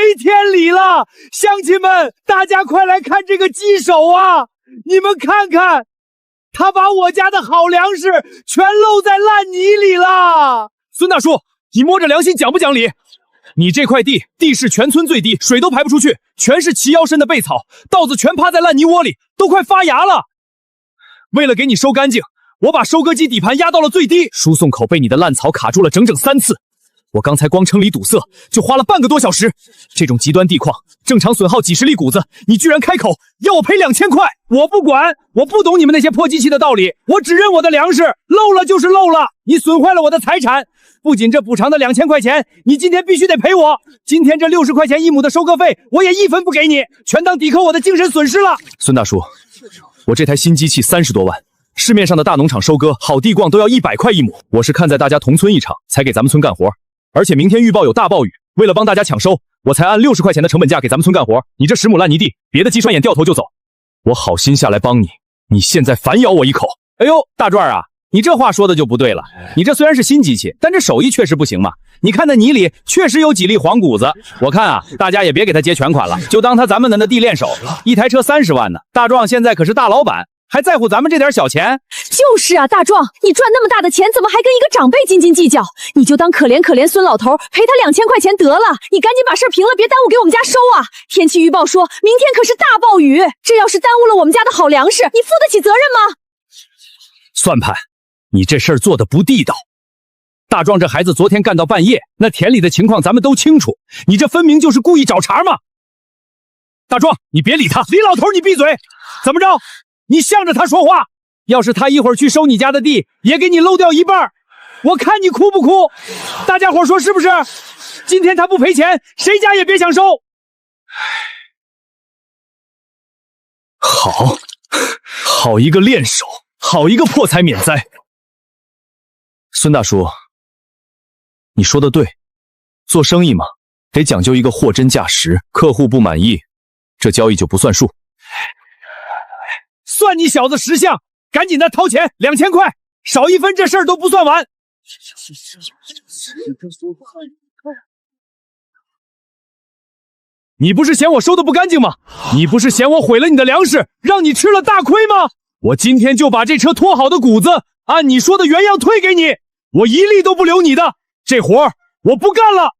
飞天里了！乡亲们，大家快来看这个鸡手啊！你们看看，他把我家的好粮食全漏在烂泥里了。孙大叔，你摸着良心讲不讲理？你这块地势全村最低，水都排不出去，全是齐腰深的贝草，稻子全趴在烂泥窝里，都快发芽了。为了给你收干净，我把收割机底盘压到了最低，输送口被你的烂草卡住了整整3次。我刚才光清理堵塞就花了半个多小时，这种极端地况，正常损耗几十粒谷子，你居然开口要我赔2000块！我不管，我不懂你们那些破机器的道理，我只认我的粮食，漏了就是漏了，你损坏了我的财产，不仅这补偿的2000块钱，你今天必须得赔我。今天这60块钱1亩的收割费，我也1分不给你，全当抵扣我的精神损失了。孙大叔，我这台新机器30多万，市面上的大农场收割好地逛都要100块1亩，我是看在大家同村一场，才给咱们村干活。而且明天预报有大暴雨，为了帮大家抢收，我才按60块钱的成本价给咱们村干活。你这10亩烂泥地，别的鸡涮眼掉头就走。我好心下来帮你，你现在反咬我一口。哎呦，大壮啊，你这话说的就不对了。你这虽然是新机器，但这手艺确实不行嘛。你看那泥里确实有几粒黄谷子，我看啊，大家也别给他结全款了，就当他咱们的地练手。一台车30万呢，大壮现在可是大老板，还在乎咱们这点小钱？就是啊，大壮，你赚那么大的钱，怎么还跟一个长辈斤斤计较？你就当可怜可怜孙老头，赔他2000块钱得了。你赶紧把事儿平了，别耽误给我们家收啊！天气预报说明天可是大暴雨，这要是耽误了我们家的好粮食，你负得起责任吗？算盘，你这事儿做的不地道。大壮这孩子昨天干到半夜，那田里的情况咱们都清楚，你这分明就是故意找茬嘛！大壮，你别理他，李老头你闭嘴！怎么着？你向着他说话，要是他一会儿去收你家的地，也给你漏掉一半，我看你哭不哭？大家伙说是不是？今天他不赔钱，谁家也别想收。好一个练手，好一个破财免灾。孙大叔，你说的对，做生意嘛，得讲究一个货真价实，客户不满意，这交易就不算数。算你小子识相，赶紧的掏钱，2000块，少1分这事儿都不算完。你不是嫌我收的不干净吗？你不是嫌我毁了你的粮食，让你吃了大亏吗？我今天就把这车拖好的谷子按你说的原样退给你，我一粒都不留你的，这活儿我不干了。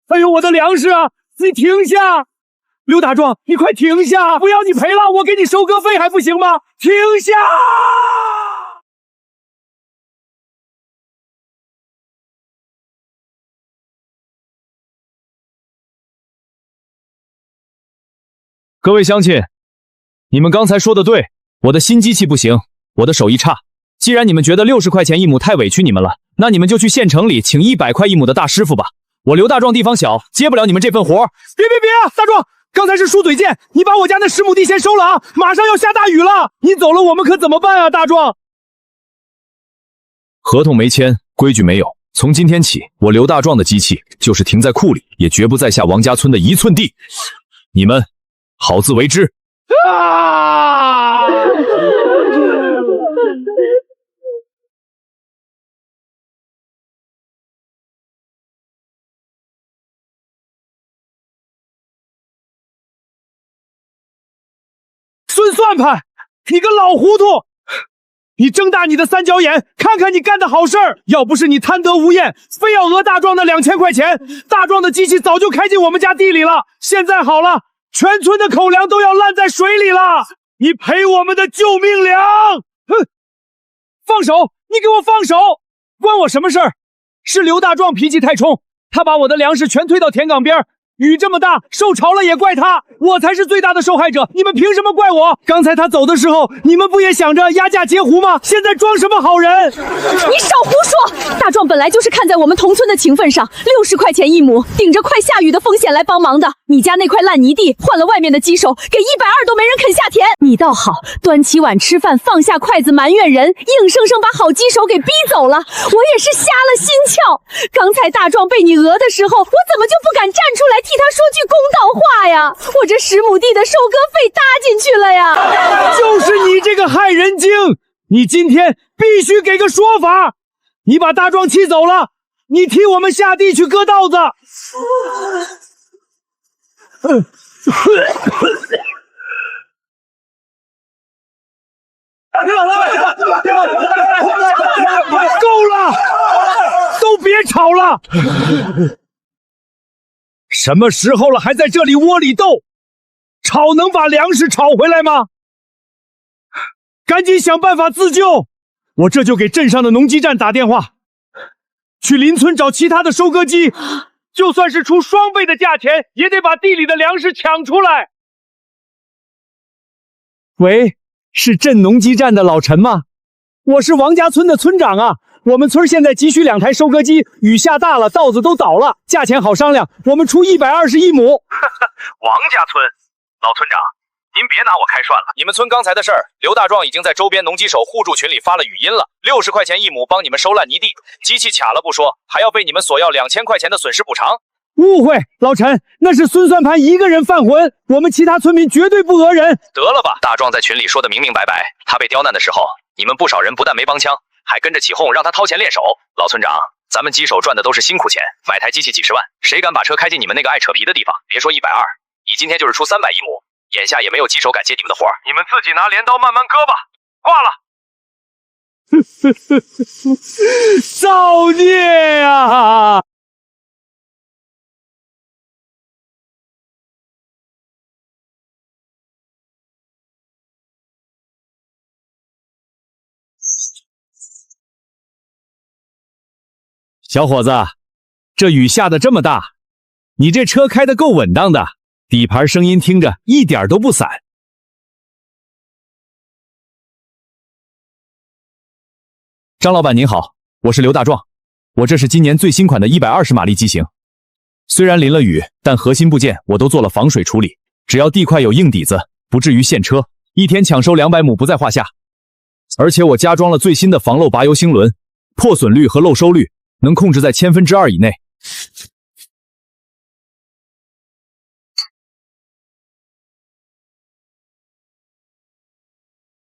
哎呦，我的粮食啊！你停下！刘大壮，你快停下！不要你赔了，我给你收割费还不行吗？停下！各位乡亲，你们刚才说的对，我的新机器不行，我的手艺差。既然你们觉得60块钱1亩太委屈你们了，那你们就去县城里请100块1亩的大师傅吧。我刘大壮地方小，接不了你们这份活。别啊，大壮，刚才是输嘴贱，你把我家那10亩地先收了啊！马上要下大雨了，你走了我们可怎么办啊，大壮？合同没签，规矩没有。从今天起，我刘大壮的机器就是停在库里，也绝不再下王家村的1寸地。你们好自为之。啊！孙算盘，你个老糊涂！你睁大你的3角眼，看看你干的好事儿！要不是你贪得无厌，非要讹大壮那2000块钱，大壮的机器早就开进我们家地里了。现在好了，全村的口粮都要烂在水里了！你赔我们的救命粮！哼！放手！你给我放手！关我什么事儿？是刘大壮脾气太冲，他把我的粮食全推到田埂边，雨这么大，受潮了也怪他，我才是最大的受害者，你们凭什么怪我？刚才他走的时候，你们不也想着压价截胡吗？现在装什么好人？你少胡说！大壮本来就是看在我们同村的情分上，60块钱一亩，顶着快下雨的风险来帮忙的。你家那块烂泥地换了外面的鸡手，给120都没人肯下田。你倒好，端起碗吃饭，放下筷子埋怨人，硬生生把好鸡手给逼走了。我也是瞎了心窍，刚才大壮被你讹的时候，我怎么就不敢站出来替他说句公道话呀？我这10亩地的收割费搭进去了呀！就是你这个害人精，你今天必须给个说法。你把大壮气走了，你替我们下地去割稻子。够了，都别吵了。什么时候了还在这里窝里斗？吵能把粮食吵回来吗？赶紧想办法自救！我这就给镇上的农机站打电话，去邻村找其他的收割机，就算是出双倍的价钱，也得把地里的粮食抢出来。喂，是镇农机站的老陈吗？我是王家村的村长啊。我们村现在急需2台收割机，雨下大了，稻子都倒了，价钱好商量，我们出120一亩。王家村，老村长，您别拿我开涮了。你们村刚才的事儿，刘大壮已经在周边农机手互助群里发了语音了。60块钱一亩帮你们收烂泥地，机器卡了不说，还要被你们索要2000块钱的损失补偿。误会，老陈，那是孙算盘一个人犯浑，我们其他村民绝对不讹人。得了吧，大壮在群里说的明明白白，他被刁难的时候，你们不少人不但没帮腔，还跟着起哄让他掏钱练手。老村长，咱们机手赚的都是辛苦钱，买台机器几10万，谁敢把车开进你们那个爱扯皮的地方？别说120，你今天就是出300一亩，眼下也没有机手敢接你们的活，你们自己拿镰刀慢慢割吧。挂了。造孽呀！小伙子，这雨下得这么大，你这车开得够稳当的，底盘声音听着一点都不散。张老板您好，我是刘大壮，我这是今年最新款的120马力机型，虽然淋了雨，但核心部件我都做了防水处理，只要地块有硬底子，不至于陷车，一天抢收200亩不在话下。而且我加装了最新的防漏拔油星轮，破损率和漏收率能控制在2/1000以内。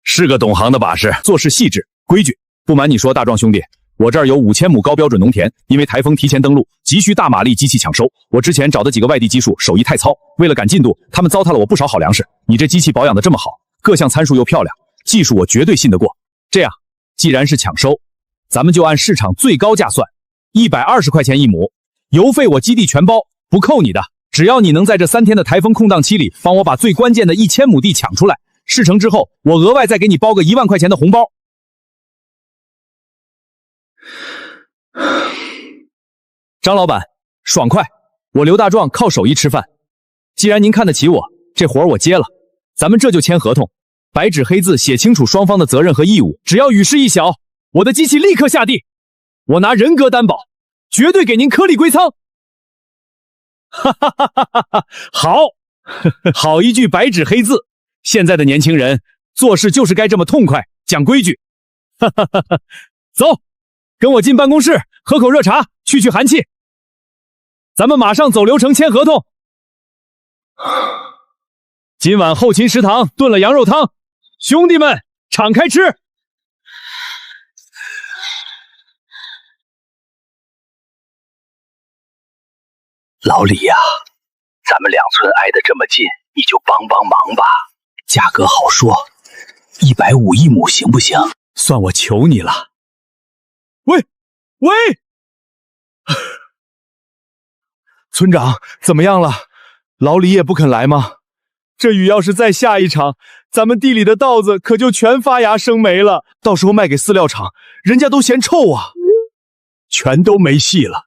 是个懂行的把式，做事细致规矩。不瞒你说，大壮兄弟，我这儿有5000亩高标准农田，因为台风提前登陆，急需大马力机器抢收。我之前找的几个外地技术手艺太糙，为了赶进度，他们糟蹋了我不少好粮食。你这机器保养的这么好，各项参数又漂亮，技术我绝对信得过。这样，既然是抢收，咱们就按市场最高价算，120块钱一亩，油费我基地全包，不扣你的。只要你能在这3天的台风空档期里，帮我把最关键的1000亩地抢出来，事成之后，我额外再给你包个1万块钱的红包。张老板，爽快！我刘大壮靠手艺吃饭，既然您看得起我，这活我接了，咱们这就签合同，白纸黑字写清楚双方的责任和义务。只要雨势一小，我的机器立刻下地，我拿人格担保，绝对给您颗粒归仓。哈哈哈哈哈！好，好一句白纸黑字。现在的年轻人做事就是该这么痛快，讲规矩。哈哈哈哈！走，跟我进办公室喝口热茶，去寒气。咱们马上走流程签合同。今晚后勤食堂炖了羊肉汤，兄弟们敞开吃。老李呀，咱们2村挨得这么近，你就帮帮忙吧，价格好说，150一亩行不行？算我求你了。喂，村长怎么样了？老李也不肯来吗？这雨要是再下一场，咱们地里的稻子可就全发芽生霉了，到时候卖给饲料厂，人家都嫌臭啊，全都没戏了。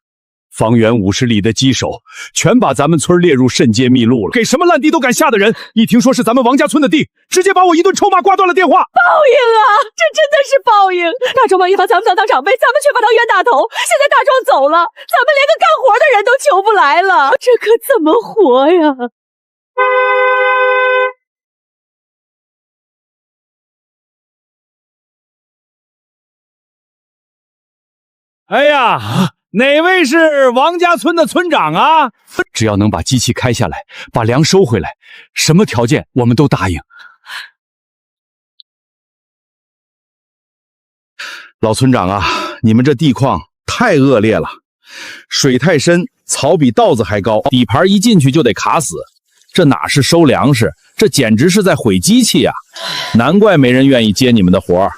方圆50里的鸡首全把咱们村列入慎街密录了，给什么烂地都敢下的人，一听说是咱们王家村的地，直接把我一顿臭骂，挂断了电话。报应啊！这真的是报应！大壮王爷把咱们当长辈，咱们却把他冤大头。现在大壮走了，咱们连个干活的人都求不来了，这可怎么活呀？哎呀，哪位是王家村的村长啊？只要能把机器开下来，把粮收回来，什么条件我们都答应。老村长啊，你们这地况太恶劣了，水太深，草比稻子还高，底盘一进去就得卡死，这哪是收粮食，这简直是在毁机器呀！难怪没人愿意接你们的活儿。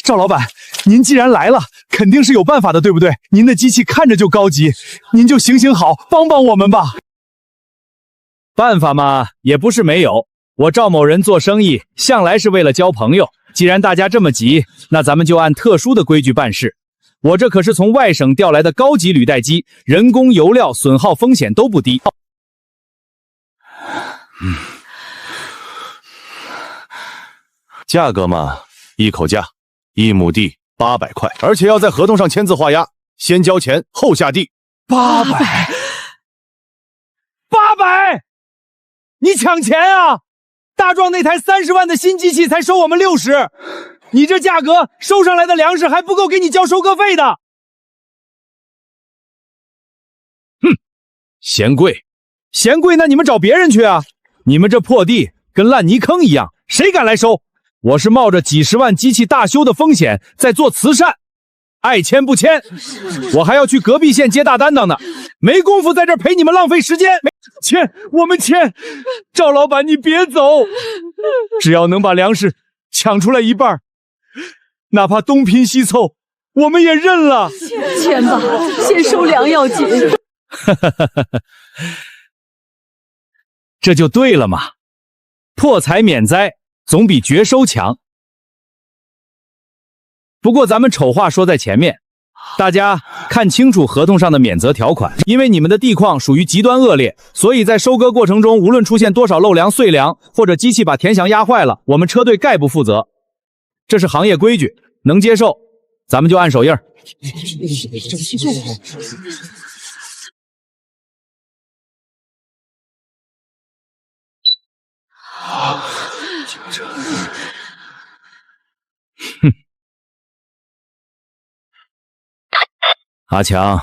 赵老板，您既然来了，肯定是有办法的，对不对？您的机器看着就高级，您就行行好，帮帮我们吧。办法嘛，也不是没有。我赵某人做生意，向来是为了交朋友。既然大家这么急，那咱们就按特殊的规矩办事。我这可是从外省调来的高级履带机，人工、油料、损耗风险都不低。价格嘛，一口价，1亩地800块，而且要在合同上签字画押，先交钱后下地。800，你抢钱啊！大壮那台30万的新机器才收我们60，你这价格收上来的粮食还不够给你交收割费的。哼，嫌贵，那你们找别人去啊！你们这破地跟烂泥坑一样，谁敢来收？我是冒着几十万机器大修的风险在做慈善，爱签不签，我还要去隔壁县接大单当呢，没工夫在这儿陪你们浪费时间。签，我们签。赵老板，你别走，只要能把粮食抢出来一半，哪怕东拼西凑，我们也认了。签吧，先收粮要紧。这就对了嘛，破财免灾总比绝收强。不过咱们丑话说在前面，大家看清楚合同上的免责条款，因为你们的地况属于极端恶劣，所以在收割过程中，无论出现多少漏粮、碎粮，或者机器把田墙压坏了，我们车队概不负责。这是行业规矩，能接受，咱们就按手印儿。哼。阿强，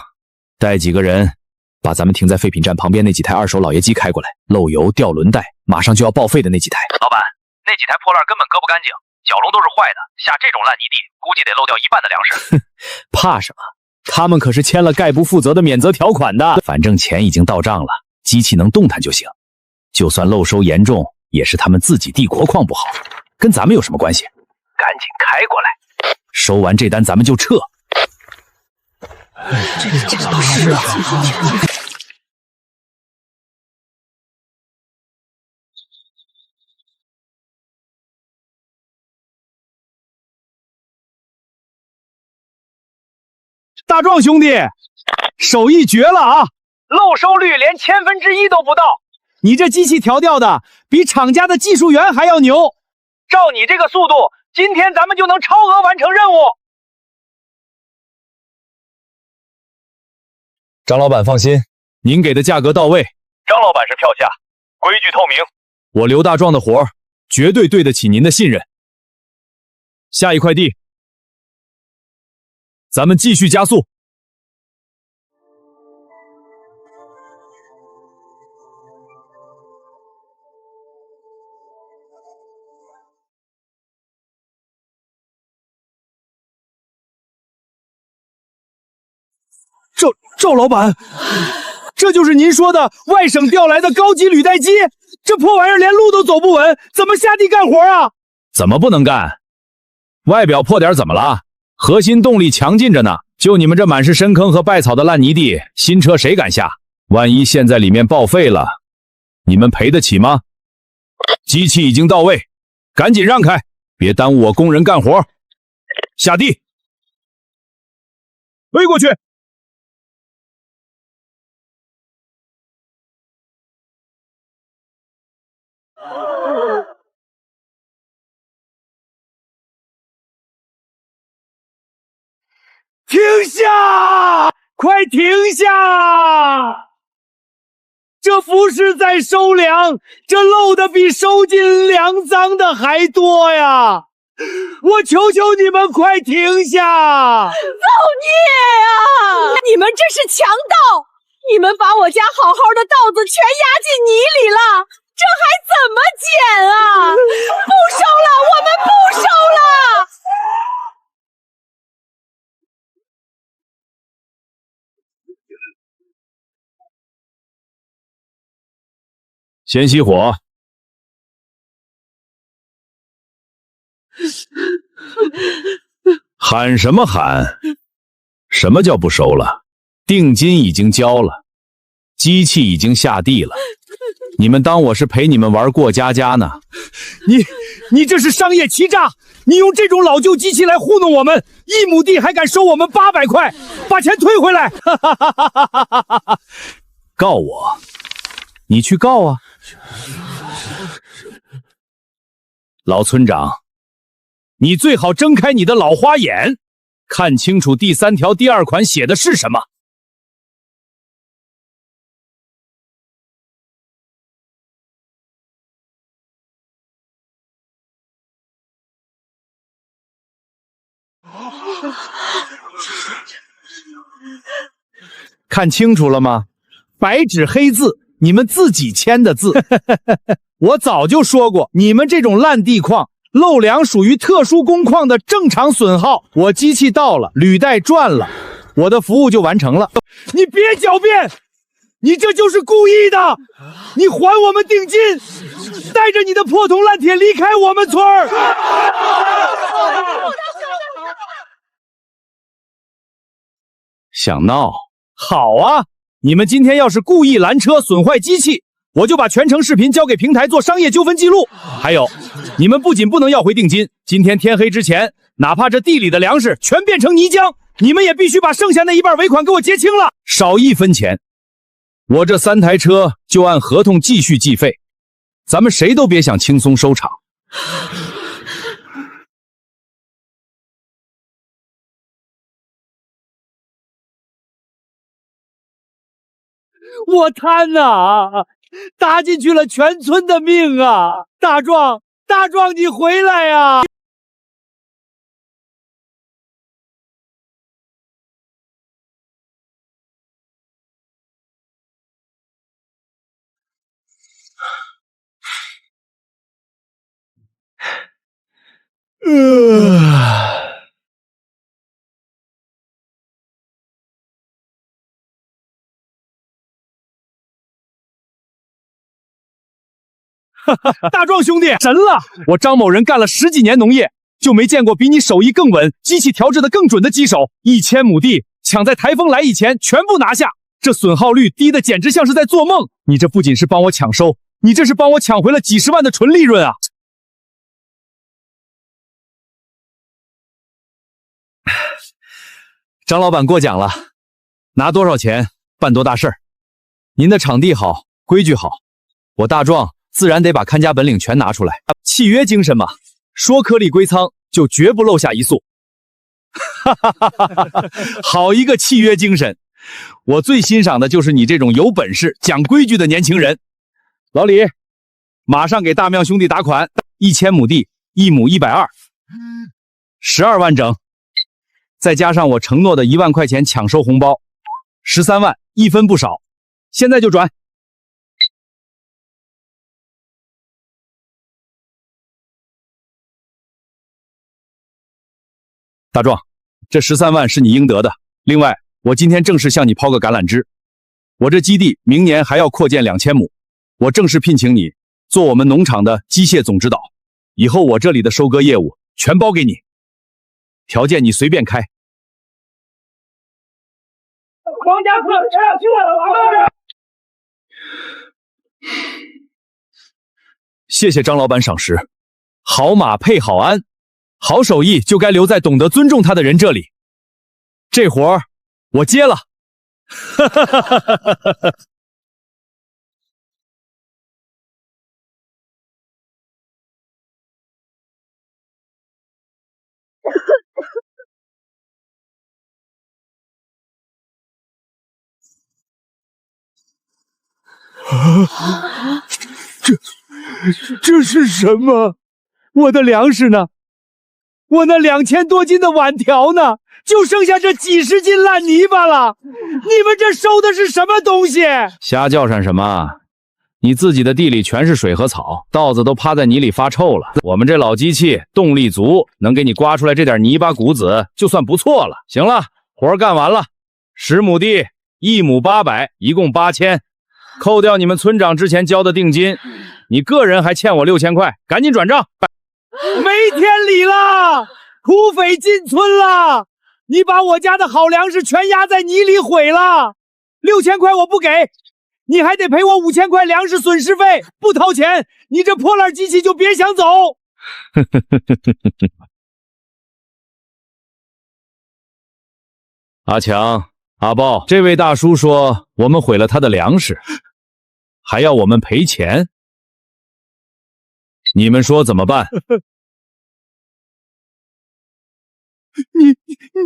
带几个人把咱们停在废品站旁边那几台二手老爷机开过来，漏油、掉轮带，马上就要报废的那几台。老板，那几台破烂根本割不干净，角龙都是坏的，下这种烂泥地，估计得漏掉1半的粮食。怕什么？他们可是签了概不负责的免责条款的。反正钱已经到账了，机器能动弹就行。就算漏收严重，也是他们自己地国矿不好，跟咱们有什么关系？赶紧开过来，收完这单咱们就撤。这倒是啊。大壮兄弟，手艺绝了啊！漏收率连1/1000都不到。你这机器调教的比厂家的技术员还要牛。照你这个速度，今天咱们就能超额完成任务。张老板放心，您给的价格到位。张老板是票下，规矩透明。我刘大壮的活儿绝对对得起您的信任。下一块地，咱们继续加速。赵老板，这就是您说的外省调来的高级履带机？这破玩意儿连路都走不稳，怎么下地干活啊？怎么不能干？外表破点怎么了？核心动力强劲着呢。就你们这满是深坑和败草的烂泥地，新车谁敢下？万一现在里面报废了，你们赔得起吗？机器已经到位，赶紧让开，别耽误我工人干活。下地，推过去。停下！快停下！这不是在收粮，这漏的比收进粮仓的还多呀！我求求你们快停下！造孽啊！你们这是强盗！你们把我家好好的稻子全压进泥里了，这还怎么捡啊？不收了，我们不收了！先熄火。喊什么喊？什么叫不收了？定金已经交了，机器已经下地了。你们当我是陪你们玩过家家呢？你这是商业欺诈！你用这种老旧机器来糊弄我们，1亩地还敢收我们800块，把钱退回来！告我，你去告啊！老村长，你最好睁开你的老花眼，看清楚第3条第2款写的是什么。看清楚了吗？白纸黑字，你们自己签的字。我早就说过，你们这种烂地矿，漏粮属于特殊工况的正常损耗。我机器到了，履带转了，我的服务就完成了。你别狡辩，你这就是故意的！你还我们定金，带着你的破铜烂铁离开我们村儿！想闹？好啊！你们今天要是故意拦车损坏机器，我就把全程视频交给平台做商业纠纷记录。还有，你们不仅不能要回定金，今天天黑之前，哪怕这地里的粮食全变成泥浆，你们也必须把剩下那一半尾款给我结清了，少1分钱。我这3台车就按合同继续计费，咱们谁都别想轻松收场。我贪呐，搭进去了全村的命啊！大壮，你回来呀！大壮兄弟，神了！我张某人干了10几年农业，就没见过比你手艺更稳、机器调制的更准的机手。1000亩地抢在台风来以前全部拿下，这损耗率低的简直像是在做梦。你这不仅是帮我抢收，你这是帮我抢回了几10万的纯利润啊！张老板过奖了，拿多少钱办多大事儿。您的场地好，规矩好，我大壮自然得把看家本领全拿出来。契约精神嘛，说颗粒归仓就绝不漏下一粟。好一个契约精神！我最欣赏的就是你这种有本事、讲规矩的年轻人。老李，马上给大庙兄弟打款，1000亩地，1亩120，12万整，再加上我承诺的1万块钱抢收红包，13万，1分不少。现在就转。大壮，这13万是你应得的。另外，我今天正式向你抛个橄榄枝，我这基地明年还要扩建2000亩，我正式聘请你做我们农场的机械总指导，以后我这里的收割业务全包给你，条件你随便开。王家客去了，谢谢张老板赏识，好马配好鞍，好手艺就该留在懂得尊重他的人这里。这活儿我接了。这是什么？我的粮食呢？我那2000多斤的碗条呢？就剩下这几十斤烂泥巴了！你们这收的是什么东西？瞎叫唤什么？你自己的地里全是水和草，稻子都趴在泥里发臭了。我们这老机器动力足，能给你刮出来这点泥巴谷子，就算不错了。行了，活干完了，10亩地，1亩800，一共8000，扣掉你们村长之前交的定金，你个人还欠我6000块，赶紧转账。没天理了！土匪进村了！你把我家的好粮食全压在泥里毁了！6000块我不给，你还得赔我5000块粮食损失费。不掏钱，你这破烂机器就别想走！阿强、阿豹，这位大叔说我们毁了他的粮食，还要我们赔钱，你们说怎么办？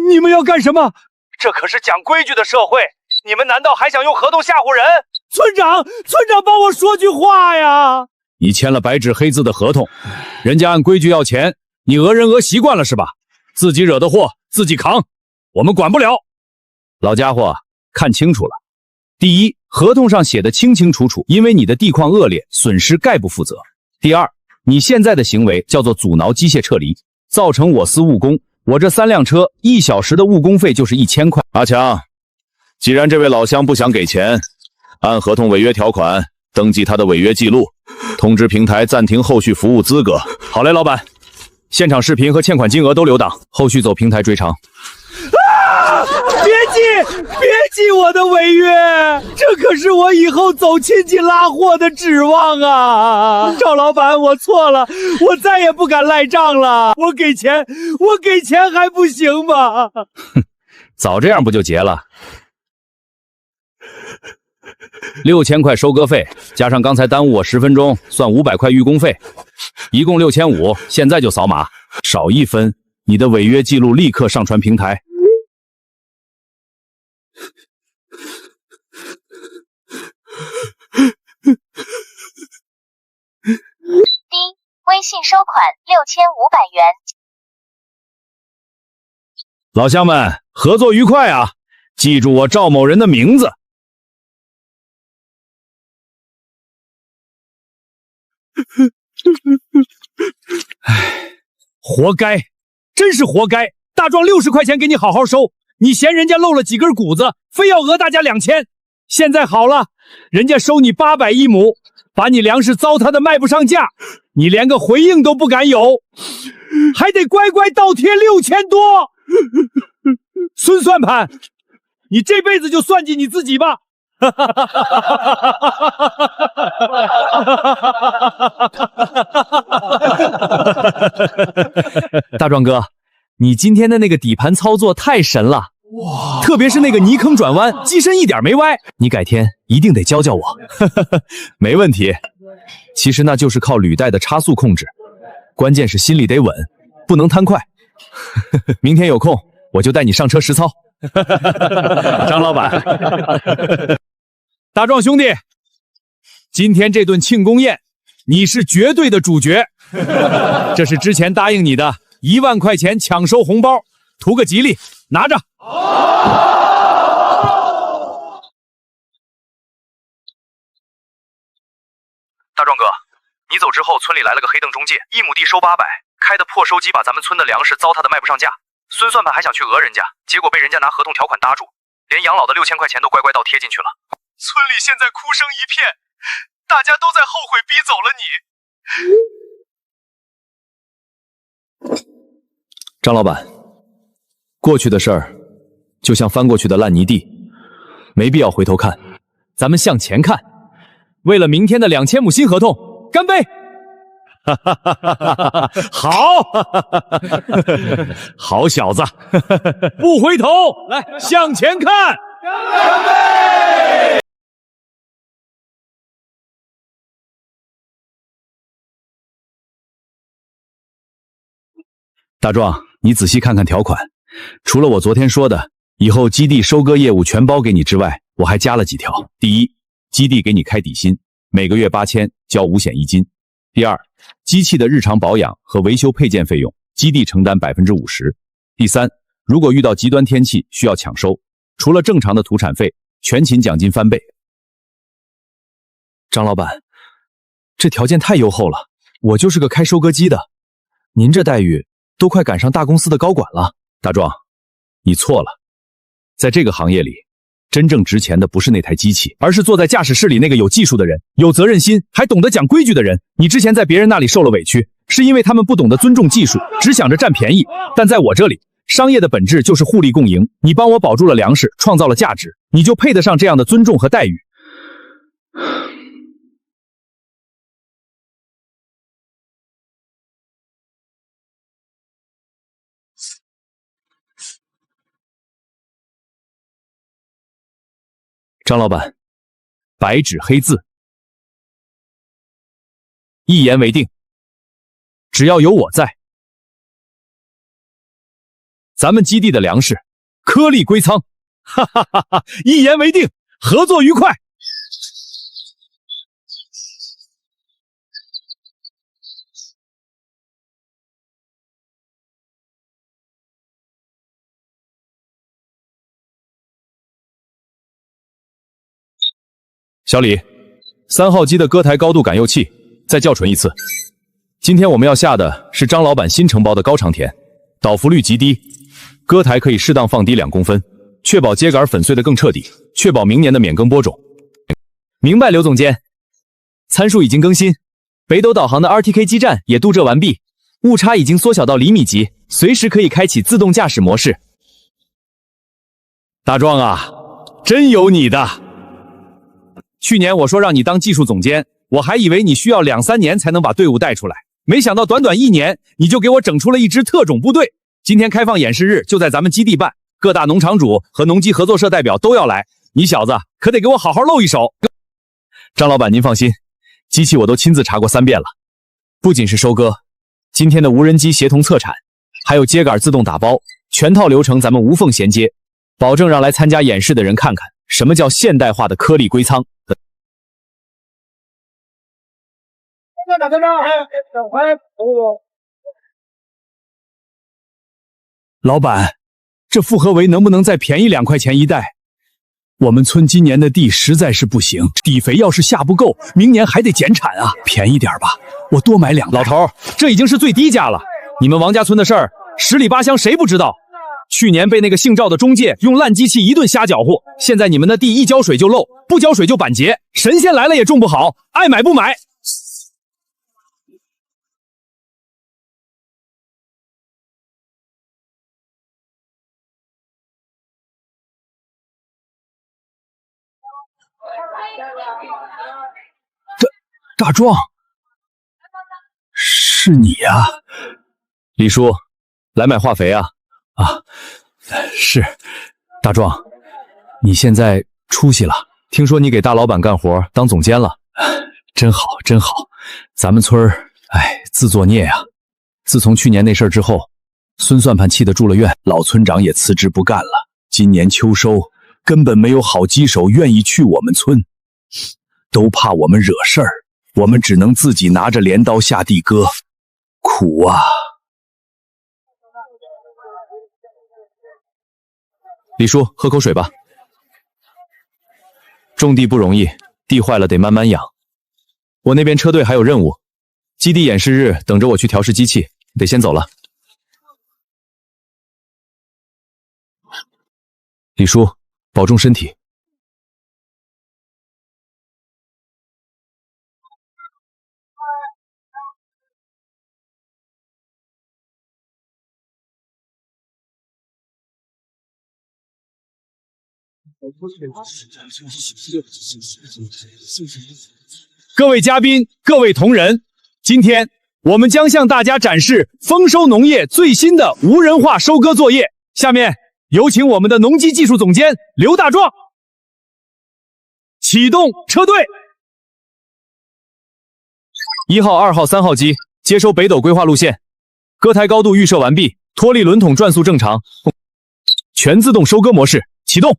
你们要干什么？这可是讲规矩的社会，你们难道还想用合同吓唬人？村长帮我说句话呀！你签了白纸黑字的合同，人家按规矩要钱，你讹人讹习惯了是吧？自己惹的祸自己扛，我们管不了。老家伙，看清楚了，第一，合同上写的清清楚楚，因为你的地况恶劣，损失概不负责。第二，你现在的行为叫做阻挠机械撤离，造成我司误工。我这3辆车1小时的误工费就是1000块。阿强，既然这位老乡不想给钱，按合同违约条款登记他的违约记录，通知平台暂停后续服务资格。好嘞，老板，现场视频和欠款金额都留档，后续走平台追偿。别记我的违约，这可是我以后走亲戚拉货的指望啊！赵老板，我错了，我再也不敢赖账了。我给钱还不行吗？早这样不就结了？6000块收割费，加上刚才耽误我10分钟，算500块预工费，一共6500，现在就扫码，少1分，你的违约记录立刻上传平台。微信收款6500元。老乡们，合作愉快啊！记住我赵某人的名字。唉，活该，真是活该！大壮60块钱给你好好收，你嫌人家漏了几根谷子，非要讹大家2000。现在好了，人家收你800一亩，把你粮食糟蹋的卖不上价，你连个回应都不敢有，还得乖乖倒贴6000多。孙算盘，你这辈子就算计你自己吧。大壮哥，你今天的那个底盘操作太神了，哇！特别是那个泥坑转弯，机身一点没歪，你改天一定得教教我。没问题，其实那就是靠履带的差速控制，关键是心里得稳，不能贪快。明天有空我就带你上车实操。张老板，大壮兄弟，今天这顿庆功宴，你是绝对的主角。这是之前答应你的1万块钱抢收红包，图个吉利，拿着。大壮哥，你走之后，村里来了个黑灯中介，1亩地收800，开的破收机把咱们村的粮食糟蹋的卖不上价。孙算盘还想去讹人家，结果被人家拿合同条款搭住，连养老的6000块钱都乖乖倒贴进去了。村里现在哭声一片，大家都在后悔逼走了你。张老板，过去的事儿就像翻过去的烂泥地，没必要回头看，咱们向前看。为了明天的2000亩新合同，干杯！好，好小子，不回头，来向前看，干杯！大壮，你仔细看看条款，除了我昨天说的以后基地收割业务全包给你之外，我还加了几条。第一，基地给你开底薪，每个月8000，交5险1金。第二，机器的日常保养和维修配件费用，基地承担50%。第三，如果遇到极端天气需要抢收，除了正常的土产费，全勤奖金翻倍。张老板，这条件太优厚了，我就是个开收割机的，您这待遇都快赶上大公司的高管了。大壮，你错了，在这个行业里，真正值钱的不是那台机器，而是坐在驾驶室里那个有技术的人，有责任心，还懂得讲规矩的人。你之前在别人那里受了委屈，是因为他们不懂得尊重技术，只想着占便宜。但在我这里，商业的本质就是互利共赢。你帮我保住了粮食，创造了价值，你就配得上这样的尊重和待遇。张老板，白纸黑字，一言为定。只要有我在，咱们基地的粮食颗粒归仓。哈哈哈哈！一言为定，合作愉快。小李，3号机的歌台高度感应器，再校准一次。今天我们要下的是张老板新承包的高长田，倒伏率极低，歌台可以适当放低2公分，确保秸秆粉碎得更彻底，确保明年的免耕播种。明白，刘总监。参数已经更新，北斗导航的 RTK 基站也镀铬完毕，误差已经缩小到厘米级，随时可以开启自动驾驶模式。大壮啊，真有你的！去年我说让你当技术总监，我还以为你需要2、3年才能把队伍带出来，没想到短短1年，你就给我整出了一支特种部队。今天开放演示日就在咱们基地办，各大农场主和农机合作社代表都要来，你小子可得给我好好露一手。张老板您放心，机器我都亲自查过3遍了，不仅是收割，今天的无人机协同测产，还有秸秆自动打包，全套流程咱们无缝衔接，保证让来参加演示的人看看什么叫现代化的颗粒归仓。老板，这复合围能不能再便宜2块钱一袋？我们村今年的地实在是不行，底肥要是下不够，明年还得减产啊！便宜点吧，我多买2袋。老头，这已经是最低价了。你们王家村的事儿，10里8乡谁不知道？去年被那个姓赵的中介用烂机器一顿瞎搅和，现在你们的地一浇水就漏，不浇水就板结，神仙来了也种不好，爱买不买。大壮，是你呀，李叔，来买化肥啊？啊，是，大壮，你现在出息了，听说你给大老板干活当总监了，真好真好。咱们村自作孽呀。自从去年那事儿之后，孙算盘气得住了院，老村长也辞职不干了。今年秋收，根本没有好机手愿意去我们村，都怕我们惹事儿，我们只能自己拿着镰刀下地割，苦啊！李叔，喝口水吧。种地不容易，地坏了得慢慢养。我那边车队还有任务，基地演示日等着我去调试机器，得先走了。李叔，保重身体。各位嘉宾，各位同仁，今天我们将向大家展示丰收农业最新的无人化收割作业。下面有请我们的农机技术总监刘大壮启动车队。1号、2号、3号机接收北斗规划路线，割台高度预设完毕，脱力轮筒转速正常，全自动收割模式启动。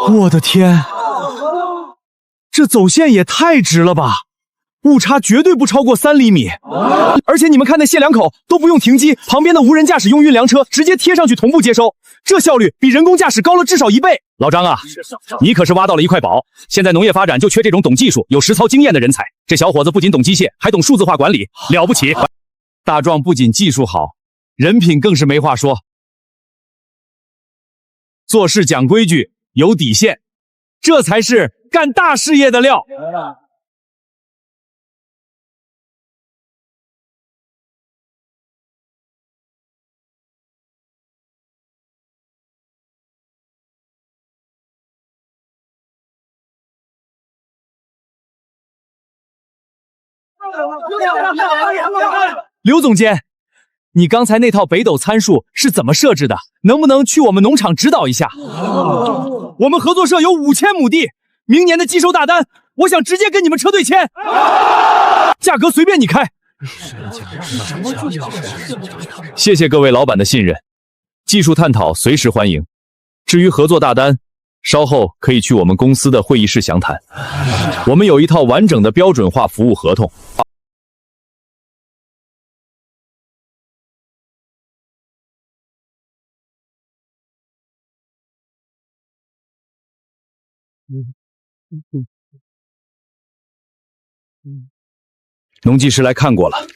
我的天，这走线也太直了吧！误差绝对不超过3厘米。而且你们看那卸粮口都不用停机，旁边的无人驾驶用运粮车直接贴上去同步接收，这效率比人工驾驶高了至少1倍。老张啊，你可是挖到了一块宝，现在农业发展就缺这种懂技术、有实操经验的人才。这小伙子不仅懂机械，还懂数字化管理，了不起！大壮不仅技术好，人品更是没话说，做事讲规矩，有底线，这才是干大事业的料。刘总监，你刚才那套北斗参数是怎么设置的？能不能去我们农场指导一下？我们合作社有5000亩地，明年的寄收大单，我想直接跟你们车队签，价格随便你开。谢谢各位老板的信任，技术探讨随时欢迎。至于合作大单，稍后可以去我们公司的会议室详谈。我们有一套完整的标准化服务合同。农技师来看过了，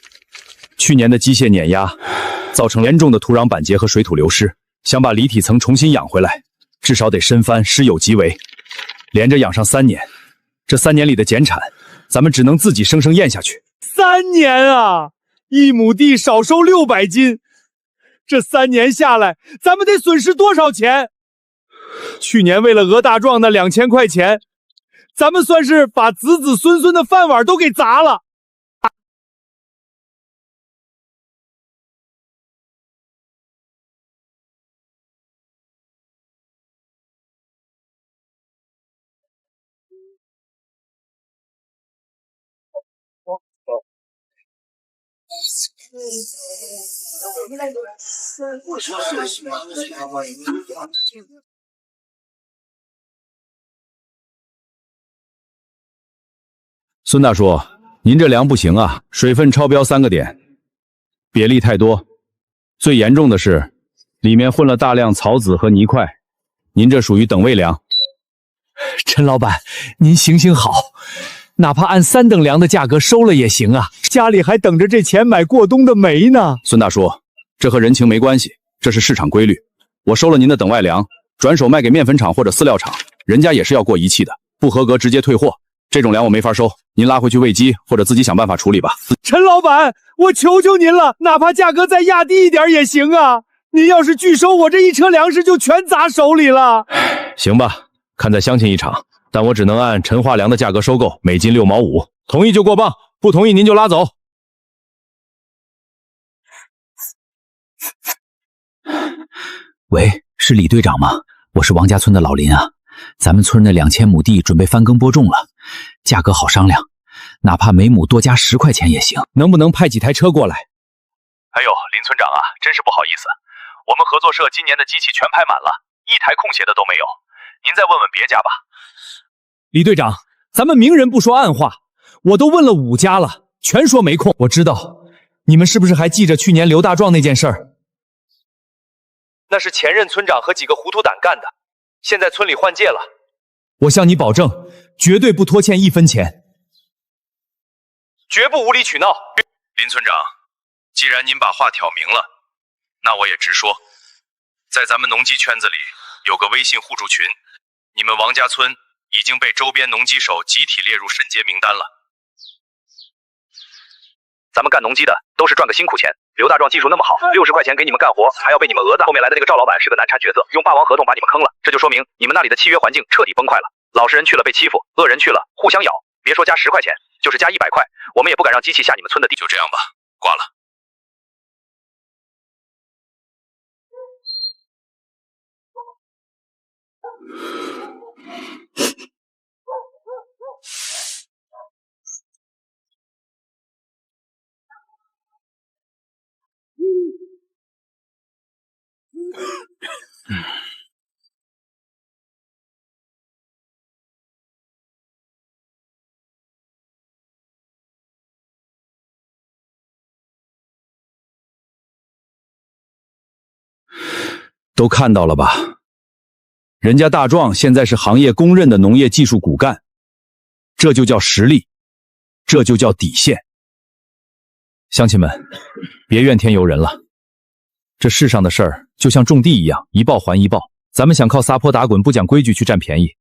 去年的机械碾压造成严重的土壤板结和水土流失，想把离体层重新养回来，至少得深翻施有极为，连着养上3年。这3年里的减产，咱们只能自己生生咽下去。3年啊，1亩地少收600斤，这3年下来，咱们得损失多少钱？去年为了讹大壮那2000块钱，咱们算是把子子孙孙的饭碗都给砸了。孙大叔，您这粮不行啊，水分超标3个点，瘪粒太多，最严重的是里面混了大量草籽和泥块，您这属于等位粮。陈老板，您行行好，哪怕按3等粮的价格收了也行啊，家里还等着这钱买过冬的煤呢。孙大叔，这和人情没关系，这是市场规律。我收了您的等外粮，转手卖给面粉厂或者饲料厂，人家也是要过仪器的，不合格直接退货。这种粮我没法收，您拉回去喂鸡，或者自己想办法处理吧。陈老板，我求求您了，哪怕价格再压低一点也行啊！您要是拒收，我这一车粮食就全砸手里了。行吧，看在乡亲一场，但我只能按陈化粮的价格收购，每斤6毛5，同意就过磅，不同意您就拉走。喂，是李队长吗？我是王家村的老林啊。咱们村的2000亩地准备翻耕播种了，价格好商量，哪怕每亩多加10块钱也行。能不能派几台车过来？哎呦，林村长啊，真是不好意思，我们合作社今年的机器全排满了，一台空闲的都没有。您再问问别家吧。李队长，咱们明人不说暗话，我都问了5家了，全说没空。我知道，你们是不是还记着去年刘大壮那件事儿？那是前任村长和几个糊涂胆干的，现在村里换届了，我向你保证，绝对不拖欠1分钱，绝不无理取闹。林村长，既然您把话挑明了，那我也直说，在咱们农机圈子里有个微信互助群，你们王家村已经被周边农机手集体列入审结名单了。咱们干农机的都是赚个辛苦钱，刘大壮技术那么好，60块钱给你们干活，还要被你们讹的。后面来的那个赵老板是个难缠角色，用霸王合同把你们坑了，这就说明你们那里的契约环境彻底崩坏了。老实人去了被欺负，恶人去了互相咬，别说加10块钱，就是加100块，我们也不敢让机器下你们村的地。就这样吧，挂了。都看到了吧？人家大壮现在是行业公认的农业技术骨干，这就叫实力，这就叫底线。乡亲们，别怨天尤人了。这世上的事儿就像种地一样，一报还一报。咱们想靠撒泼打滚、不讲规矩去占便宜，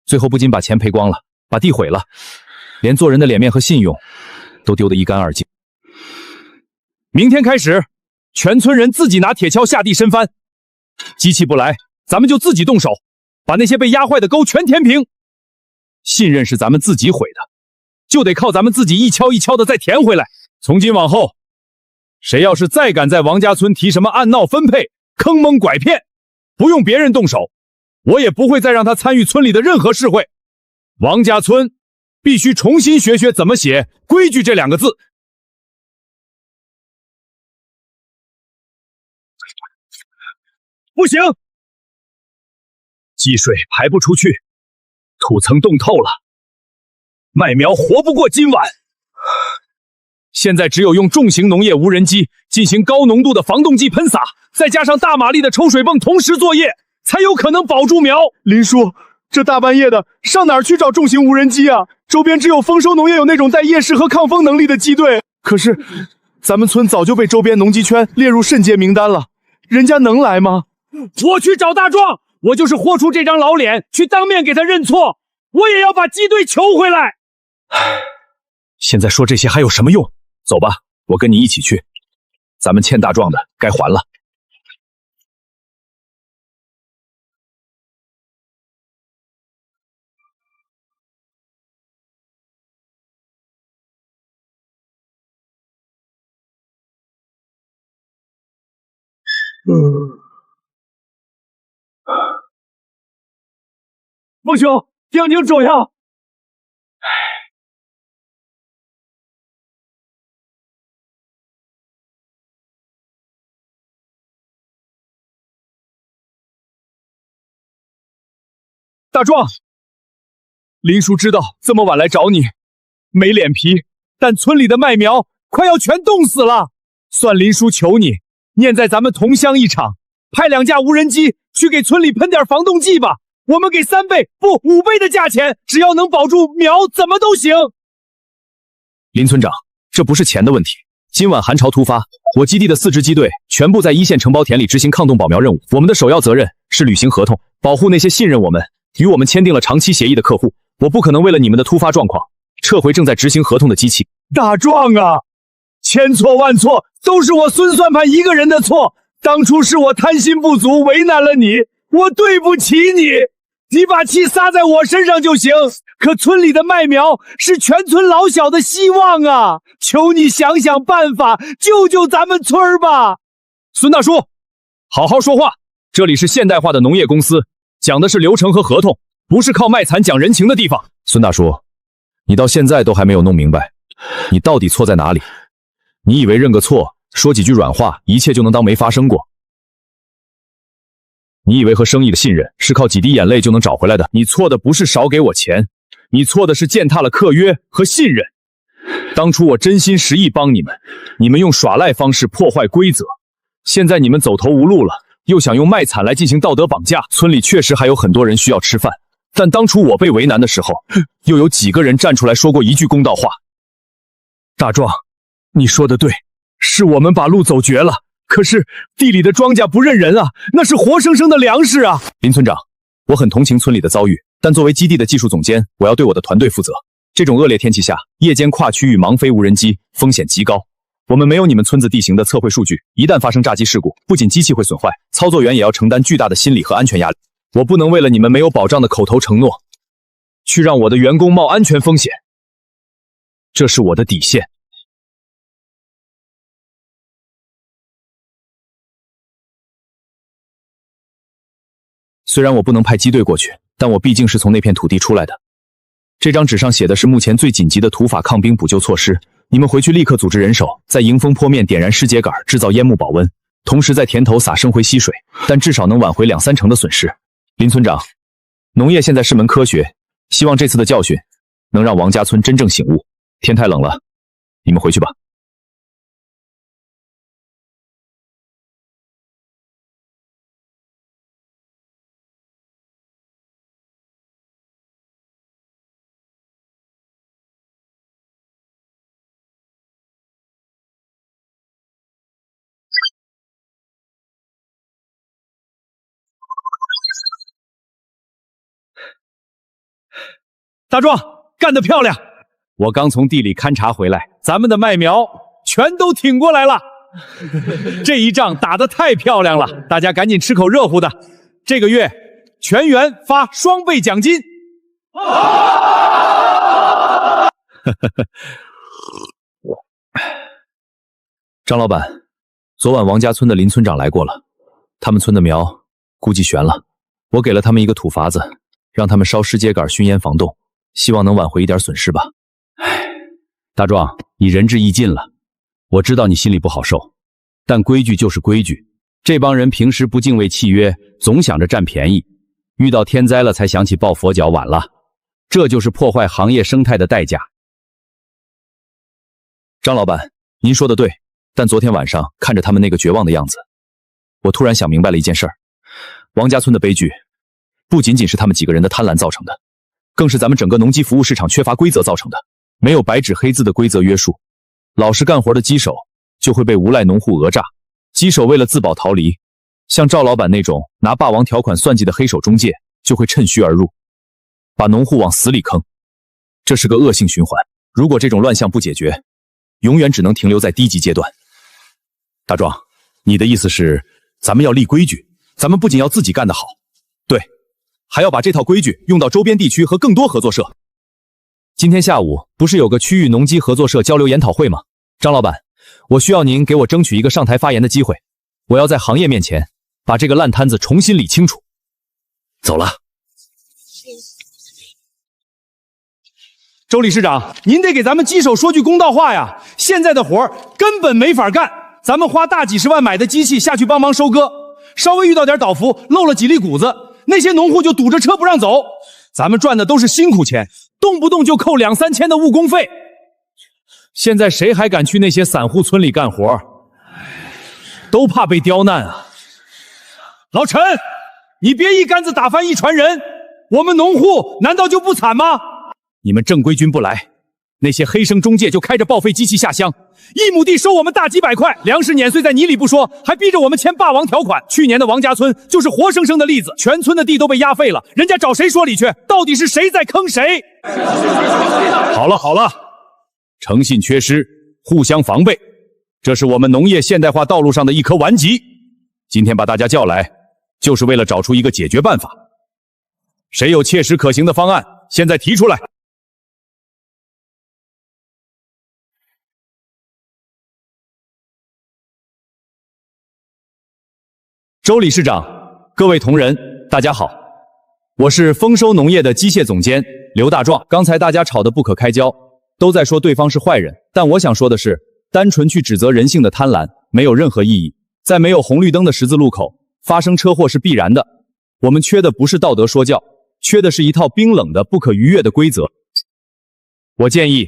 最后不仅把钱赔光了，把地毁了，连做人的脸面和信用都丢得一干二净。明天开始，全村人自己拿铁锹下地深翻，机器不来，咱们就自己动手，把那些被压坏的沟全填平。信任是咱们自己毁的，就得靠咱们自己一锹一锹的再填回来。从今往后，谁要是再敢在王家村提什么暗闹分配、坑蒙拐骗，不用别人动手，我也不会再让他参与村里的任何事会。王家村必须重新学学怎么写规矩这2个字。不行，积水排不出去，土层冻透了，麦苗活不过今晚。现在只有用重型农业无人机进行高浓度的防冻剂喷洒，再加上大马力的抽水泵同时作业，才有可能保住苗。林叔，这大半夜的上哪儿去找重型无人机啊？周边只有丰收农业有那种带夜视和抗风能力的机队，可是咱们村早就被周边农机圈列入慎戒名单了，人家能来吗？我去找大壮，我就是豁出这张老脸去当面给他认错，我也要把机队求回来。现在说这些还有什么用？走吧，我跟你一起去，咱们欠大壮的该还了。凤兄，听清楚呀！大壮，林叔知道这么晚来找你，没脸皮，但村里的麦苗快要全冻死了，算林叔求你，念在咱们同乡一场，派2架无人机去给村里喷点防冻剂吧。我们给3倍不5倍的价钱，只要能保住苗，怎么都行。林村长，这不是钱的问题。今晚寒潮突发，我基地的4支机队全部在1线承包田里执行抗冻保苗任务。我们的首要责任是履行合同，保护那些信任我们、与我们签订了长期协议的客户。我不可能为了你们的突发状况，撤回正在执行合同的机器。大壮啊，千错万错，都是我孙算盘一个人的错。当初是我贪心不足，为难了你，我对不起你。你把气撒在我身上就行，可村里的麦苗是全村老小的希望啊！求你想想办法，救救咱们村儿吧！孙大叔，好好说话，这里是现代化的农业公司，讲的是流程和合同，不是靠卖惨讲人情的地方。孙大叔，你到现在都还没有弄明白，你到底错在哪里？你以为认个错，说几句软话，一切就能当没发生过？你以为和生意的信任是靠几滴眼泪就能找回来的？你错的不是少给我钱，你错的是践踏了客约和信任。当初我真心实意帮你们，你们用耍赖方式破坏规则，现在你们走投无路了，又想用卖惨来进行道德绑架。村里确实还有很多人需要吃饭，但当初我被为难的时候，又有几个人站出来说过一句公道话？大壮，你说的对，是我们把路走绝了。可是地里的庄稼不认人啊，那是活生生的粮食啊！林村长，我很同情村里的遭遇，但作为基地的技术总监，我要对我的团队负责。这种恶劣天气下，夜间跨区域盲飞无人机风险极高。我们没有你们村子地形的测绘数据，一旦发生炸机事故，不仅机器会损坏，操作员也要承担巨大的心理和安全压力。我不能为了你们没有保障的口头承诺，去让我的员工冒安全风险，这是我的底线。虽然我不能派机队过去，但我毕竟是从那片土地出来的。这张纸上写的是目前最紧急的土法抗冰补救措施，你们回去立刻组织人手，在迎风坡面点燃尸秸秆，制造烟幕保温，同时在田头撒生灰吸水，但至少能挽回2-3成的损失。林村长，农业现在是门科学，希望这次的教训能让王家村真正醒悟。天太冷了，你们回去吧。大壮干得漂亮！我刚从地里勘察回来，咱们的麦苗全都挺过来了。这一仗打得太漂亮了，大家赶紧吃口热乎的。这个月全员发双倍奖金。张老板，昨晚王家村的林村长来过了，他们村的苗估计悬了，我给了他们一个土法子，让他们烧湿秸秆熏烟防冻，希望能挽回一点损失吧。唉，大壮，你仁至义尽了，我知道你心里不好受，但规矩就是规矩。这帮人平时不敬畏契约，总想着占便宜，遇到天灾了才想起抱佛脚，晚了。这就是破坏行业生态的代价。张老板，您说的对，但昨天晚上看着他们那个绝望的样子，我突然想明白了一件事儿：王家村的悲剧，不仅仅是他们几个人的贪婪造成的，更是咱们整个农机服务市场缺乏规则造成的。没有白纸黑字的规则约束，老实干活的机手就会被无赖农户讹诈。机手为了自保逃离，像赵老板那种拿霸王条款算计的黑手中介就会趁虚而入，把农户往死里坑。这是个恶性循环，如果这种乱象不解决，永远只能停留在低级阶段。大壮，你的意思是咱们要立规矩，咱们不仅要自己干得好，对，还要把这套规矩用到周边地区和更多合作社。今天下午不是有个区域农机合作社交流研讨会吗？张老板，我需要您给我争取一个上台发言的机会，我要在行业面前把这个烂摊子重新理清楚。走了。周理事长，您得给咱们机手说句公道话呀！现在的活根本没法干，咱们花大几十万买的机器下去帮忙收割，稍微遇到点倒伏，漏了几粒谷子，那些农户就堵着车不让走。咱们赚的都是辛苦钱，动不动就扣2、3千的误工费。现在谁还敢去那些散户村里干活？都怕被刁难啊！老陈，你别一竿子打翻一船人，我们农户难道就不惨吗？你们正规军不来，那些黑生中介就开着报废机器下乡，1亩地收我们大几百块，粮食碾碎在泥里不说，还逼着我们签霸王条款。去年的王家村就是活生生的例子，全村的地都被压废了，人家找谁说理去？到底是谁在坑谁？好了好了，诚信缺失，互相防备，这是我们农业现代化道路上的一颗顽疾。今天把大家叫来，就是为了找出一个解决办法。谁有切实可行的方案，现在提出来。周理事长，各位同仁，大家好，我是丰收农业的机械总监刘大壮。刚才大家吵得不可开交，都在说对方是坏人，但我想说的是，单纯去指责人性的贪婪没有任何意义。在没有红绿灯的十字路口发生车祸是必然的，我们缺的不是道德说教，缺的是一套冰冷的不可逾越的规则。我建议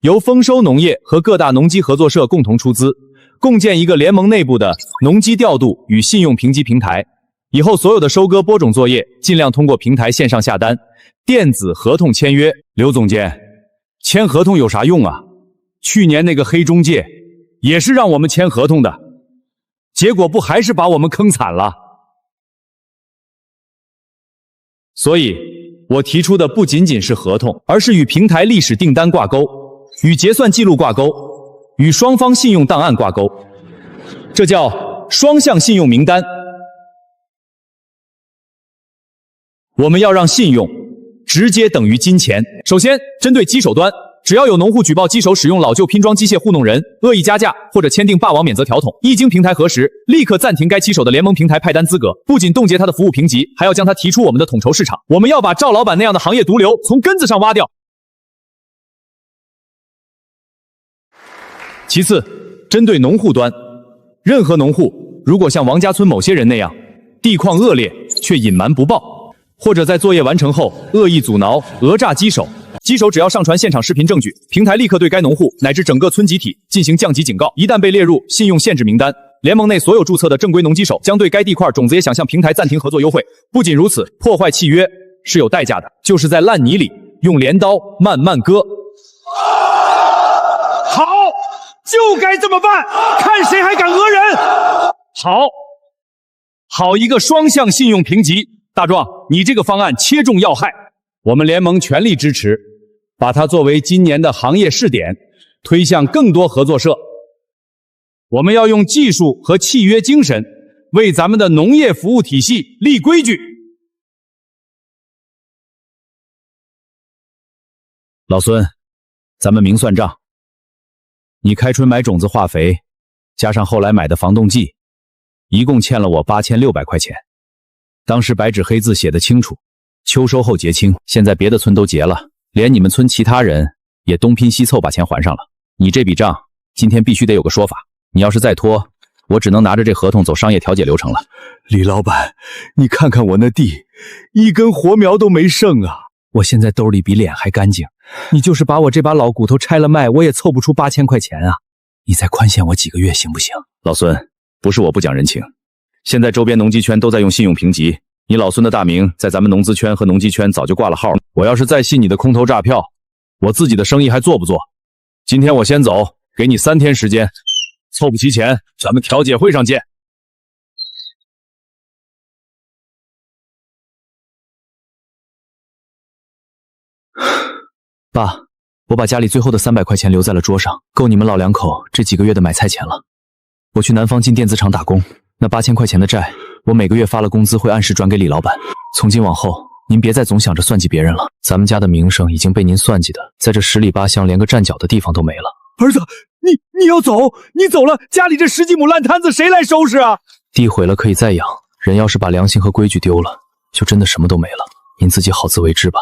由丰收农业和各大农机合作社共同出资，共建一个联盟内部的农机调度与信用评级平台，以后所有的收割播种作业尽量通过平台线上下单，电子合同签约。刘总监，签合同有啥用啊？去年那个黑中介也是让我们签合同的，结果不还是把我们坑惨了？所以我提出的不仅仅是合同，而是与平台历史订单挂钩，与结算记录挂钩，与双方信用档案挂钩，这叫双向信用名单。我们要让信用直接等于金钱。首先，针对机手端，只要有农户举报机手使用老旧拼装机械糊弄人、恶意加价或者签订霸王免责条统，一经平台核实，立刻暂停该机手的联盟平台派单资格，不仅冻结他的服务评级，还要将他提出我们的统筹市场。我们要把赵老板那样的行业毒瘤从根子上挖掉。其次，针对农户端，任何农户如果像王家村某些人那样，地况恶劣却隐瞒不报，或者在作业完成后恶意阻挠、讹诈机手，机手只要上传现场视频证据，平台立刻对该农户乃至整个村集体进行降级警告。一旦被列入信用限制名单，联盟内所有注册的正规农机手将对该地块种子业想向平台暂停合作优惠。不仅如此，破坏契约是有代价的，就是在烂泥里用镰刀慢慢割。好，就该这么办，看谁还敢讹人！好一个双向信用评级，大壮，你这个方案切中要害。我们联盟全力支持，把它作为今年的行业试点，推向更多合作社。我们要用技术和契约精神，为咱们的农业服务体系立规矩。老孙，咱们明算账。你开春买种子、化肥，加上后来买的防冻剂，一共欠了我8600块钱。当时白纸黑字写得清楚，秋收后结清。现在别的村都结了，连你们村其他人也东拼西凑把钱还上了。你这笔账今天必须得有个说法。你要是再拖，我只能拿着这合同走商业调解流程了。李老板，你看看我那地，一根活苗都没剩啊！我现在兜里比脸还干净，你就是把我这把老骨头拆了卖，我也凑不出8000块钱啊！你再宽限我几个月行不行？老孙，不是我不讲人情，现在周边农机圈都在用信用评级，你老孙的大名在咱们农资圈和农机圈早就挂了号了。我要是再信你的空头炸票，我自己的生意还做不做？今天我先走，给你3天时间，凑不齐钱，咱们调解会上见。爸，我把家里最后的300块钱留在了桌上，够你们老两口这几个月的买菜钱了。我去南方进电子厂打工，那8000块钱的债，我每个月发了工资会按时转给李老板。从今往后，您别再总想着算计别人了，咱们家的名声已经被您算计的，在这10里8乡连个站脚的地方都没了。儿子，你要走？你走了，家里这10几亩烂摊子谁来收拾啊？地毁了可以再养，人要是把良心和规矩丢了，就真的什么都没了。您自己好自为之吧。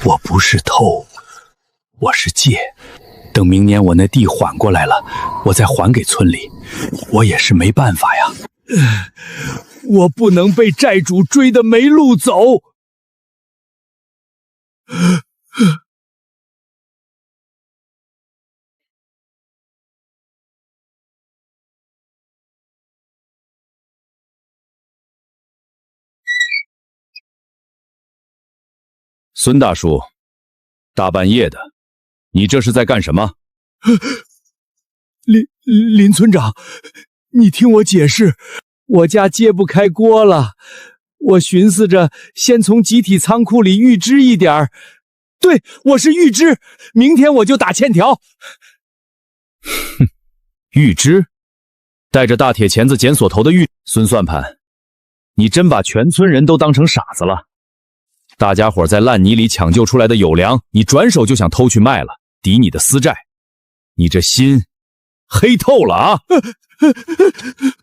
我不是偷，我是借。等明年我那地缓过来了，我再还给村里。我也是没办法呀，我不能被债主追得没路走。孙大叔，大半夜的，你这是在干什么？林村长，你听我解释，我家揭不开锅了，我寻思着先从集体仓库里预支一点儿。对，我是预支，明天我就打欠条。哼，预支？带着大铁钳子捡锁头的孙算盘，你真把全村人都当成傻子了。大家伙在烂泥里抢救出来的有粮，你转手就想偷去卖了，抵你的私债，你这心黑透了啊！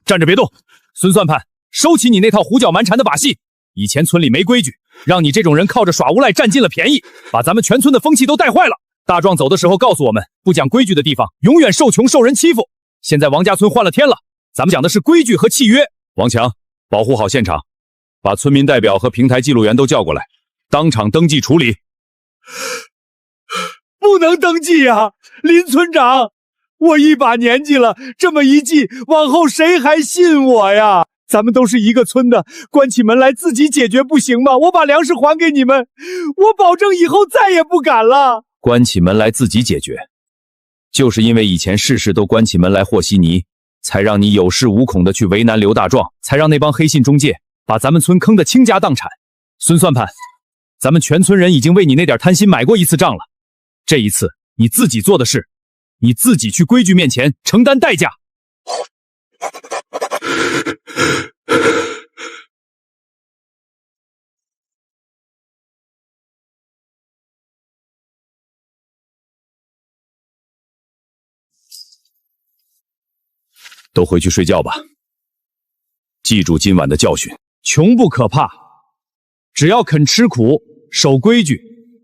站着别动，孙算盘，收起你那套胡搅蛮缠的把戏。以前村里没规矩，让你这种人靠着耍无赖占尽了便宜，把咱们全村的风气都带坏了。大壮走的时候告诉我们，不讲规矩的地方永远受穷受人欺负。现在王家村换了天了，咱们讲的是规矩和契约。王强，保护好现场，把村民代表和平台记录员都叫过来，当场登记处理。不能登记啊，林村长，我一把年纪了，这么一记，往后谁还信我呀？咱们都是一个村的，关起门来自己解决不行吗？我把粮食还给你们，我保证以后再也不敢了。关起门来自己解决，就是因为以前事事都关起门来和稀泥，才让你有恃无恐的去为难刘大壮，才让那帮黑信中介把咱们村坑得倾家荡产。孙算盘，咱们全村人已经为你那点贪心买过一次账了，这一次你自己做的事，你自己去规矩面前承担代价。都回去睡觉吧，记住今晚的教训，穷不可怕，只要肯吃苦守规矩，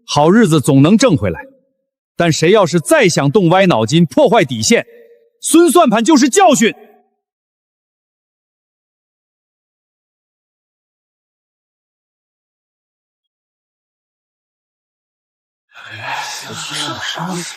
好日子总能挣回来。但谁要是再想动歪脑筋破坏底线，孙算盘就是教训。伤死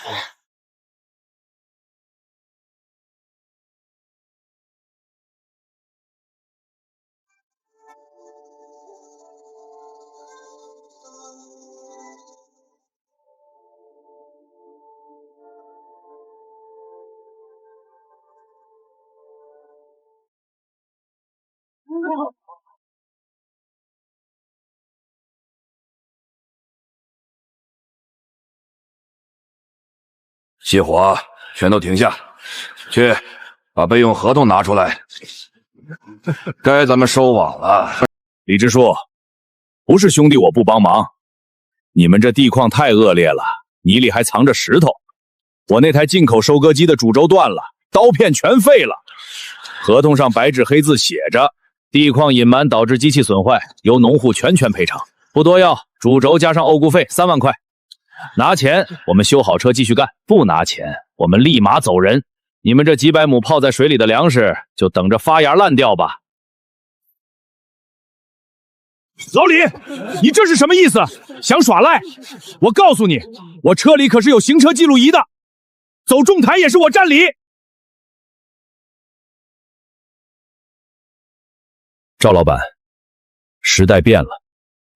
熄火，全都停下，去把备用合同拿出来。该咱们收网了。李支书，不是兄弟我不帮忙，你们这地况太恶劣了，泥里还藏着石头。我那台进口收割机的主轴断了，刀片全废了。合同上白纸黑字写着，地况隐瞒导致机器损坏，由农户全权赔偿，不多要，主轴加上沤固费3万块。拿钱，我们修好车继续干；不拿钱，我们立马走人。你们这几百亩泡在水里的粮食，就等着发芽烂掉吧。老李，你这是什么意思？想耍赖？我告诉你，我车里可是有行车记录仪的，走仲台也是我占理。赵老板，时代变了，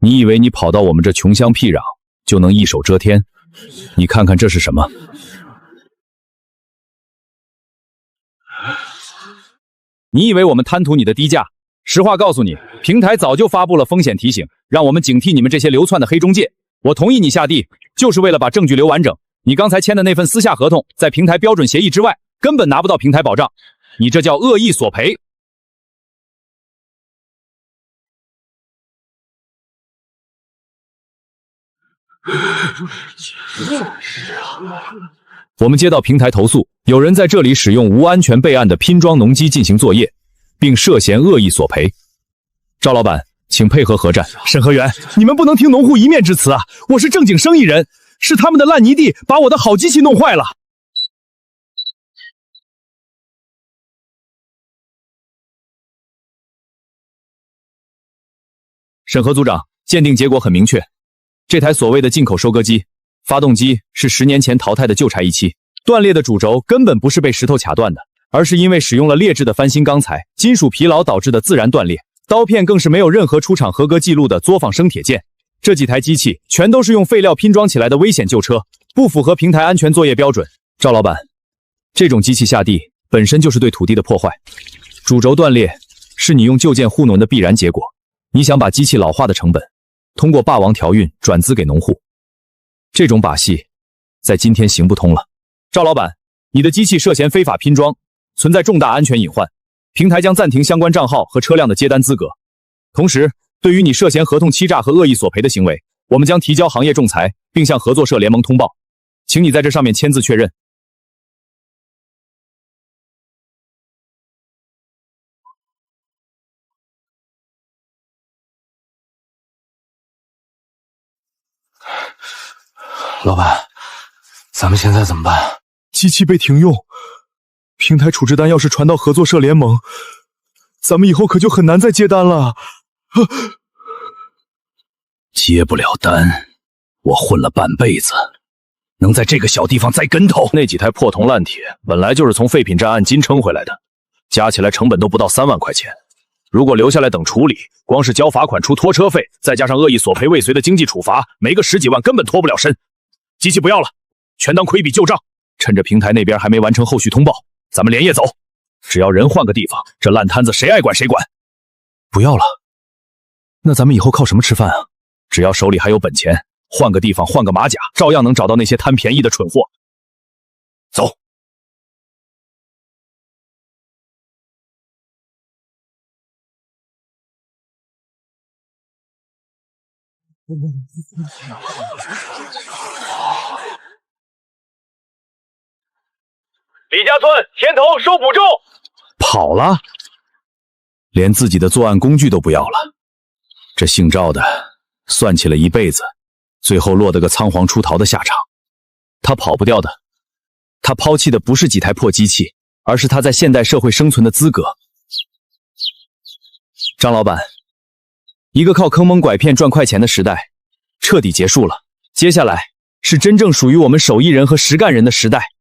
你以为你跑到我们这穷乡僻壤就能一手遮天？你看看这是什么？你以为我们贪图你的低价？实话告诉你，平台早就发布了风险提醒，让我们警惕你们这些流窜的黑中介。我同意你下地，就是为了把证据留完整。你刚才签的那份私下合同，在平台标准协议之外，根本拿不到平台保障，你这叫恶意索赔。我们接到平台投诉，有人在这里使用无安全备案的拼装农机进行作业，并涉嫌恶意索赔。赵老板，请配合核战。审核员，你们不能听农户一面之词啊！我是正经生意人，是他们的烂泥地把我的好机器弄坏了。审核组长，鉴定结果很明确，这台所谓的进口收割机，发动机是10年前淘汰的旧柴一期，断裂的主轴根本不是被石头卡断的，而是因为使用了劣质的翻新钢材，金属疲劳导致的自然断裂。刀片更是没有任何出厂合格记录的作坊生铁件。这几台机器全都是用废料拼装起来的危险旧车，不符合平台安全作业标准。赵老板，这种机器下地本身就是对土地的破坏，主轴断裂是你用旧件糊弄的必然结果。你想把机器老化的成本通过霸王调运转资给农户，这种把戏在今天行不通了。赵老板，你的机器涉嫌非法拼装，存在重大安全隐患，平台将暂停相关账号和车辆的接单资格。同时，对于你涉嫌合同欺诈和恶意索赔的行为，我们将提交行业仲裁，并向合作社联盟通报，请你在这上面签字确认。老板，咱们现在怎么办？机器被停用，平台处置单要是传到合作社联盟，咱们以后可就很难再接单了。接不了单，我混了半辈子，能在这个小地方栽跟头？那几台破铜烂铁本来就是从废品站按斤称回来的，加起来成本都不到3万块钱。如果留下来等处理，光是交罚款、出拖车费，再加上恶意索赔未遂的经济处罚，没个10几万根本脱不了身。机器不要了，全当亏笔旧账。趁着平台那边还没完成后续通报，咱们连夜走。只要人换个地方，这烂摊子谁爱管谁管。不要了，那咱们以后靠什么吃饭啊？只要手里还有本钱，换个地方换个马甲，照样能找到那些贪便宜的蠢货。走。李家村牵头收补助，跑了，连自己的作案工具都不要了。这姓赵的算计了一辈子，最后落得个仓皇出逃的下场。他跑不掉的，他抛弃的不是几台破机器，而是他在现代社会生存的资格。张老板，一个靠坑蒙拐骗赚快钱的时代彻底结束了，接下来是真正属于我们手艺人和实干人的时代。